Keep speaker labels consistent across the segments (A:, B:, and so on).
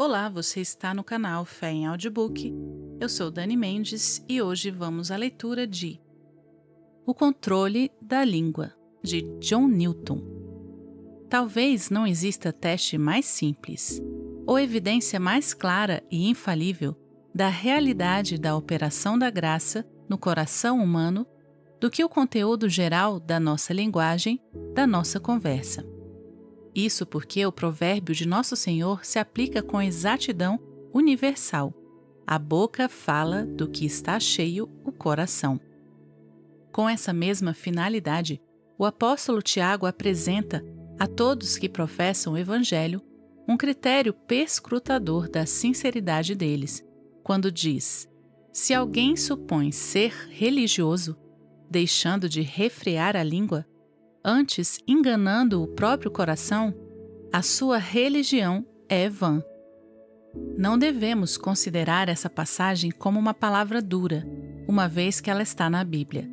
A: Olá, você está no canal Fé em Audiobook. Eu sou Dani Mendes e hoje vamos à leitura de O Controle da Língua, de John Newton. Talvez não exista teste mais simples ou evidência mais clara e infalível da realidade da operação da graça no coração humano do que o conteúdo geral da nossa linguagem, da nossa conversa. Isso porque o provérbio de Nosso Senhor se aplica com exatidão universal. A boca fala do que está cheio o coração. Com essa mesma finalidade, o apóstolo Tiago apresenta a todos que professam o Evangelho um critério perscrutador da sinceridade deles, quando diz: se alguém supõe ser religioso, deixando de refrear a língua, antes enganando o próprio coração, a sua religião é vã. Não devemos considerar essa passagem como uma palavra dura, uma vez que ela está na Bíblia,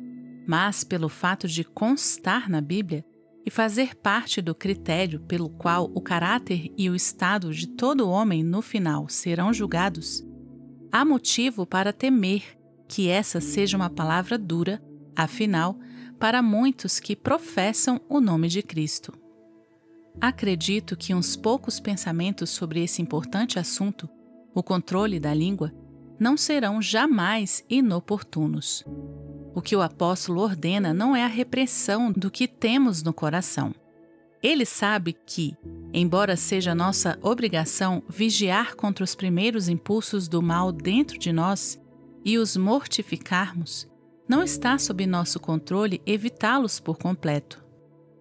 A: mas pelo fato de constar na Bíblia e fazer parte do critério pelo qual o caráter e o estado de todo homem no final serão julgados, há motivo para temer que essa seja uma palavra dura, afinal, para muitos que professam o nome de Cristo. Acredito que uns poucos pensamentos sobre esse importante assunto, o controle da língua, não serão jamais inoportunos. O que o apóstolo ordena não é a repressão do que temos no coração. Ele sabe que, embora seja nossa obrigação vigiar contra os primeiros impulsos do mal dentro de nós e os mortificarmos, não está sob nosso controle evitá-los por completo.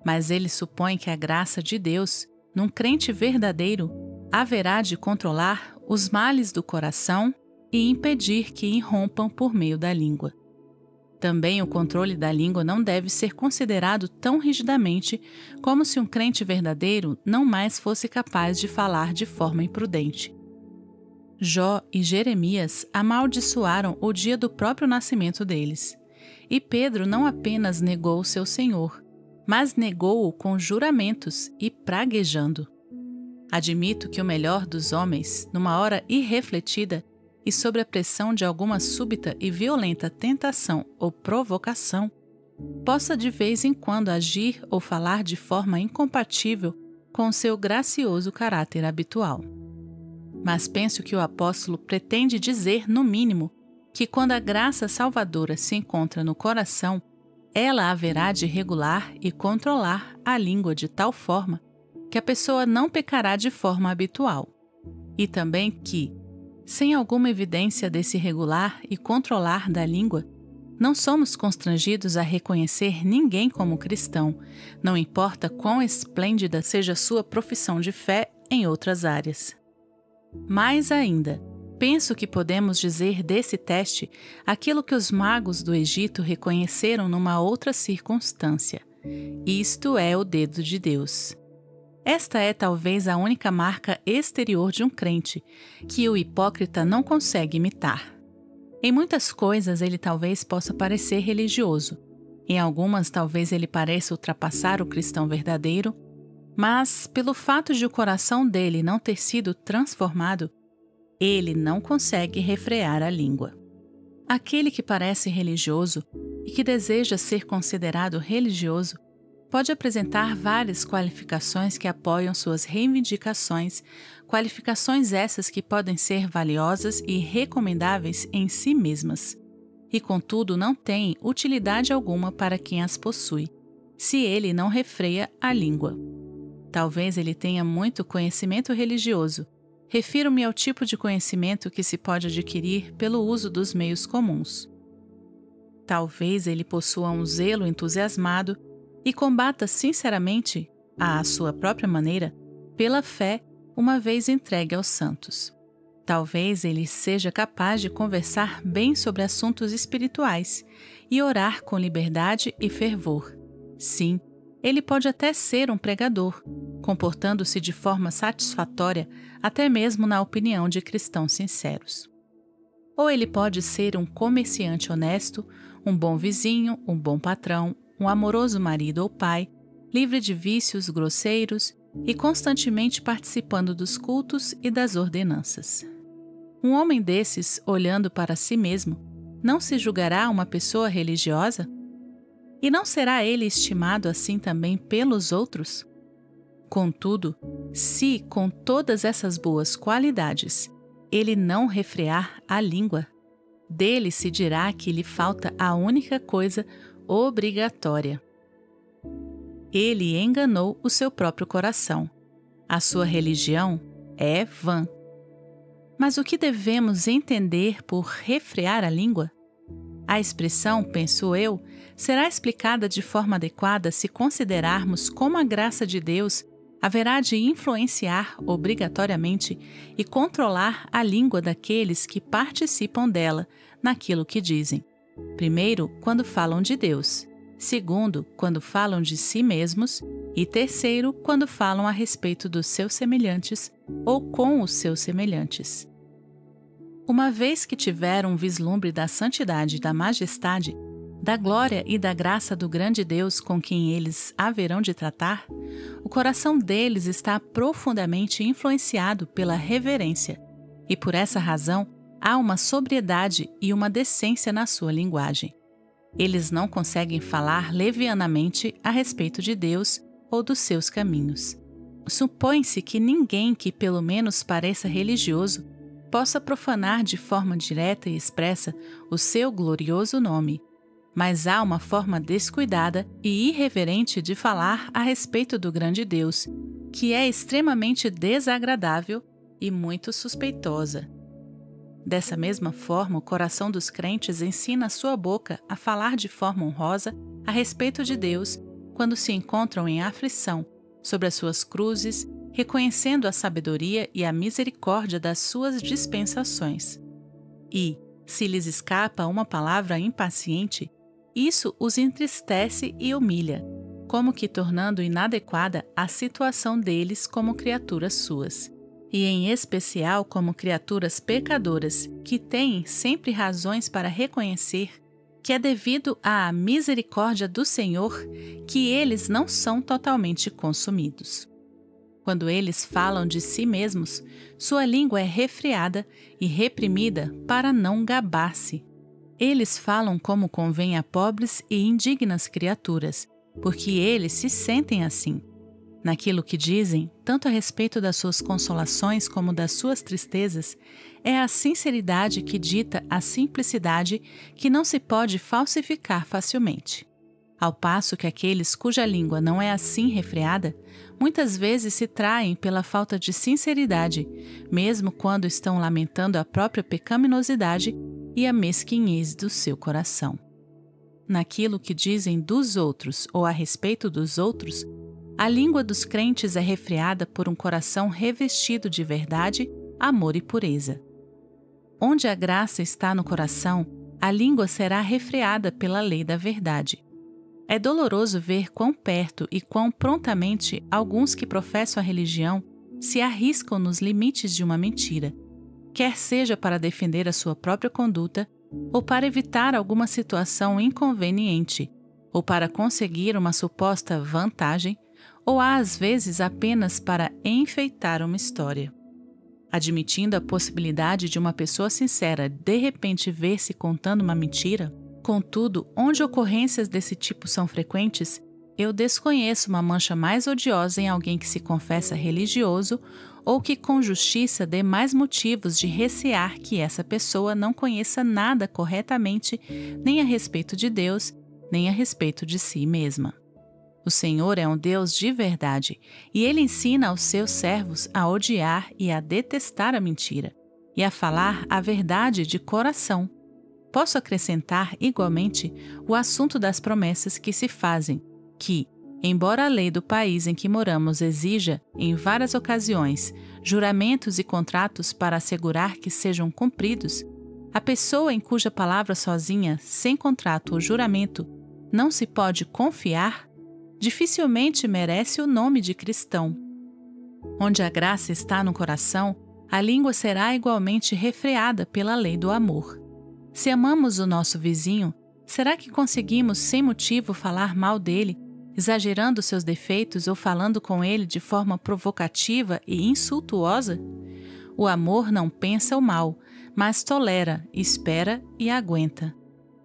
A: Mas ele supõe que a graça de Deus, num crente verdadeiro, haverá de controlar os males do coração e impedir que irrompam por meio da língua. Também o controle da língua não deve ser considerado tão rigidamente como se um crente verdadeiro não mais fosse capaz de falar de forma imprudente. Jó e Jeremias amaldiçoaram o dia do próprio nascimento deles. E Pedro não apenas negou o seu Senhor, mas negou-o com juramentos e praguejando. Admito que o melhor dos homens, numa hora irrefletida e sob a pressão de alguma súbita e violenta tentação ou provocação, possa de vez em quando agir ou falar de forma incompatível com o seu gracioso caráter habitual. Mas penso que o apóstolo pretende dizer, no mínimo, que quando a graça salvadora se encontra no coração, ela haverá de regular e controlar a língua de tal forma que a pessoa não pecará de forma habitual. E também que, sem alguma evidência desse regular e controlar da língua, não somos constrangidos a reconhecer ninguém como cristão, não importa quão esplêndida seja sua profissão de fé em outras áreas. Mais ainda, penso que podemos dizer desse teste aquilo que os magos do Egito reconheceram numa outra circunstância. Isto é o dedo de Deus. Esta é talvez a única marca exterior de um crente, que o hipócrita não consegue imitar. Em muitas coisas ele talvez possa parecer religioso, em algumas talvez ele pareça ultrapassar o cristão verdadeiro, mas, pelo fato de o coração dele não ter sido transformado, ele não consegue refrear a língua. Aquele que parece religioso e que deseja ser considerado religioso pode apresentar várias qualificações que apoiam suas reivindicações, qualificações essas que podem ser valiosas e recomendáveis em si mesmas, e contudo não têm utilidade alguma para quem as possui, se ele não refreia a língua. Talvez ele tenha muito conhecimento religioso. Refiro-me ao tipo de conhecimento que se pode adquirir pelo uso dos meios comuns. Talvez ele possua um zelo entusiasmado e combata sinceramente, à sua própria maneira, pela fé, uma vez entregue aos santos. Talvez ele seja capaz de conversar bem sobre assuntos espirituais e orar com liberdade e fervor. Sim, ele pode até ser um pregador, comportando-se de forma satisfatória até mesmo na opinião de cristãos sinceros. Ou ele pode ser um comerciante honesto, um bom vizinho, um bom patrão, um amoroso marido ou pai, livre de vícios grosseiros e constantemente participando dos cultos e das ordenanças. Um homem desses, olhando para si mesmo, não se julgará uma pessoa religiosa? E não será ele estimado assim também pelos outros? Contudo, se com todas essas boas qualidades ele não refrear a língua, dele se dirá que lhe falta a única coisa obrigatória. Ele enganou o seu próprio coração. A sua religião é vã. Mas o que devemos entender por refrear a língua? A expressão, penso eu, será explicada de forma adequada se considerarmos como a graça de Deus haverá de influenciar obrigatoriamente e controlar a língua daqueles que participam dela naquilo que dizem. Primeiro, quando falam de Deus. Segundo, quando falam de si mesmos. E terceiro, quando falam a respeito dos seus semelhantes ou com os seus semelhantes. Uma vez que tiveram um vislumbre da santidade e da majestade, da glória e da graça do grande Deus com quem eles haverão de tratar, o coração deles está profundamente influenciado pela reverência, e por essa razão há uma sobriedade e uma decência na sua linguagem. Eles não conseguem falar levianamente a respeito de Deus ou dos seus caminhos. Supõe-se que ninguém que pelo menos pareça religioso possa profanar de forma direta e expressa o seu glorioso nome, mas há uma forma descuidada e irreverente de falar a respeito do grande Deus, que é extremamente desagradável e muito suspeitosa. Dessa mesma forma, o coração dos crentes ensina a sua boca a falar de forma honrosa a respeito de Deus quando se encontram em aflição, sobre as suas cruzes, reconhecendo a sabedoria e a misericórdia das suas dispensações. E, se lhes escapa uma palavra impaciente, isso os entristece e humilha, como que tornando inadequada a situação deles como criaturas suas, e em especial como criaturas pecadoras que têm sempre razões para reconhecer que é devido à misericórdia do Senhor que eles não são totalmente consumidos. Quando eles falam de si mesmos, sua língua é refreada e reprimida para não gabar-se. Eles falam como convém a pobres e indignas criaturas, porque eles se sentem assim. Naquilo que dizem, tanto a respeito das suas consolações como das suas tristezas, é a sinceridade que dita a simplicidade que não se pode falsificar facilmente. Ao passo que aqueles cuja língua não é assim refreada, muitas vezes se traem pela falta de sinceridade, mesmo quando estão lamentando a própria pecaminosidade e a mesquinhez do seu coração. Naquilo que dizem dos outros ou a respeito dos outros, a língua dos crentes é refreada por um coração revestido de verdade, amor e pureza. Onde a graça está no coração, a língua será refreada pela lei da verdade. É doloroso ver quão perto e quão prontamente alguns que professam a religião se arriscam nos limites de uma mentira, quer seja para defender a sua própria conduta, ou para evitar alguma situação inconveniente, ou para conseguir uma suposta vantagem, ou às vezes apenas para enfeitar uma história. Admitindo a possibilidade de uma pessoa sincera de repente ver-se contando uma mentira, contudo, onde ocorrências desse tipo são frequentes, eu desconheço uma mancha mais odiosa em alguém que se confessa religioso ou que com justiça dê mais motivos de recear que essa pessoa não conheça nada corretamente nem a respeito de Deus, nem a respeito de si mesma. O Senhor é um Deus de verdade e Ele ensina aos seus servos a odiar e a detestar a mentira e a falar a verdade de coração. Posso acrescentar, igualmente, o assunto das promessas que se fazem, que, embora a lei do país em que moramos exija, em várias ocasiões, juramentos e contratos para assegurar que sejam cumpridos, a pessoa em cuja palavra sozinha, sem contrato ou juramento, não se pode confiar, dificilmente merece o nome de cristão. Onde a graça está no coração, a língua será igualmente refreada pela lei do amor. Se amamos o nosso vizinho, será que conseguimos sem motivo falar mal dele, exagerando seus defeitos ou falando com ele de forma provocativa e insultuosa? O amor não pensa o mal, mas tolera, espera e aguenta.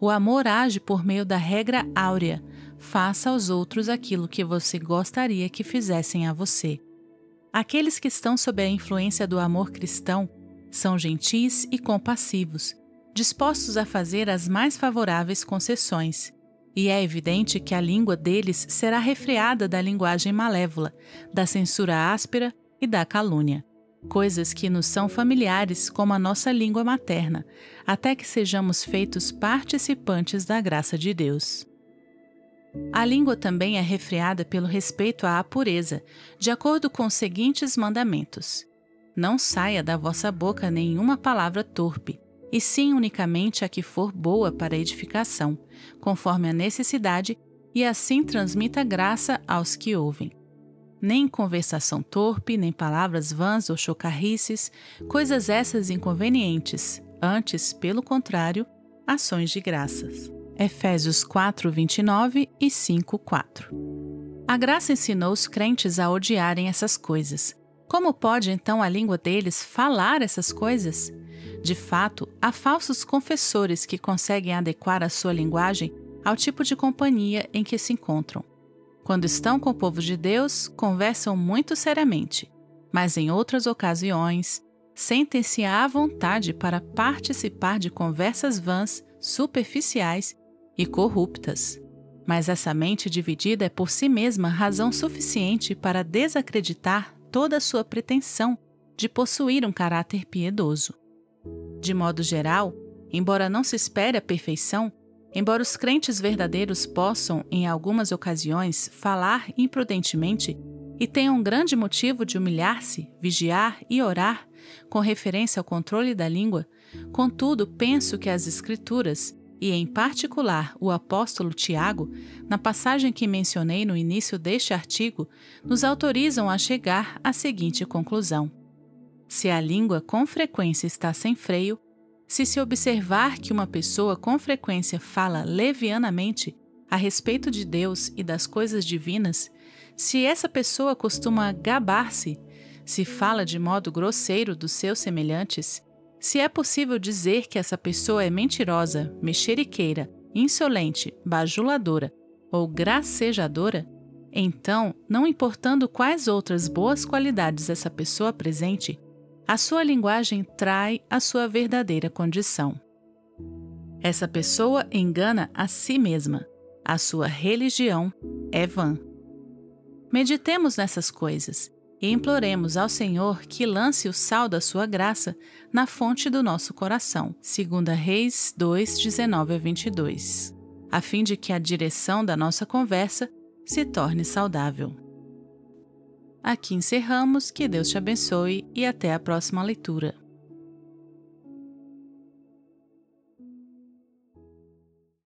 A: O amor age por meio da regra áurea: faça aos outros aquilo que você gostaria que fizessem a você. Aqueles que estão sob a influência do amor cristão são gentis e compassivos, dispostos a fazer as mais favoráveis concessões. E é evidente que a língua deles será refreada da linguagem malévola, da censura áspera e da calúnia, coisas que nos são familiares como a nossa língua materna, até que sejamos feitos participantes da graça de Deus. A língua também é refreada pelo respeito à pureza, de acordo com os seguintes mandamentos: não saia da vossa boca nenhuma palavra torpe, e sim unicamente a que for boa para edificação, conforme a necessidade, e assim transmita graça aos que ouvem. Nem conversação torpe, nem palavras vãs ou chocarrices, coisas essas inconvenientes, antes, pelo contrário, ações de graças. Efésios 4:29 e 5:4. A graça ensinou os crentes a odiarem essas coisas. Como pode, então, a língua deles falar essas coisas? De fato, há falsos confessores que conseguem adequar a sua linguagem ao tipo de companhia em que se encontram. Quando estão com o povo de Deus, conversam muito seriamente, mas em outras ocasiões, sentem-se à vontade para participar de conversas vãs, superficiais e corruptas. Mas essa mente dividida é por si mesma razão suficiente para desacreditar toda a sua pretensão de possuir um caráter piedoso. De modo geral, embora não se espere a perfeição, embora os crentes verdadeiros possam, em algumas ocasiões, falar imprudentemente e tenham um grande motivo de humilhar-se, vigiar e orar com referência ao controle da língua, contudo, penso que as Escrituras, e em particular o apóstolo Tiago, na passagem que mencionei no início deste artigo, nos autorizam a chegar à seguinte conclusão: se a língua com frequência está sem freio, se observar que uma pessoa com frequência fala levianamente a respeito de Deus e das coisas divinas, se essa pessoa costuma gabar-se, se fala de modo grosseiro dos seus semelhantes, se é possível dizer que essa pessoa é mentirosa, mexeriqueira, insolente, bajuladora ou gracejadora, então, não importando quais outras boas qualidades essa pessoa apresente, a sua linguagem trai a sua verdadeira condição. Essa pessoa engana a si mesma. A sua religião é vã. Meditemos nessas coisas e imploremos ao Senhor que lance o sal da sua graça na fonte do nosso coração, 2 Reis 2:19-22, a fim de que a direção da nossa conversa se torne saudável. Aqui encerramos, que Deus te abençoe e até a próxima leitura.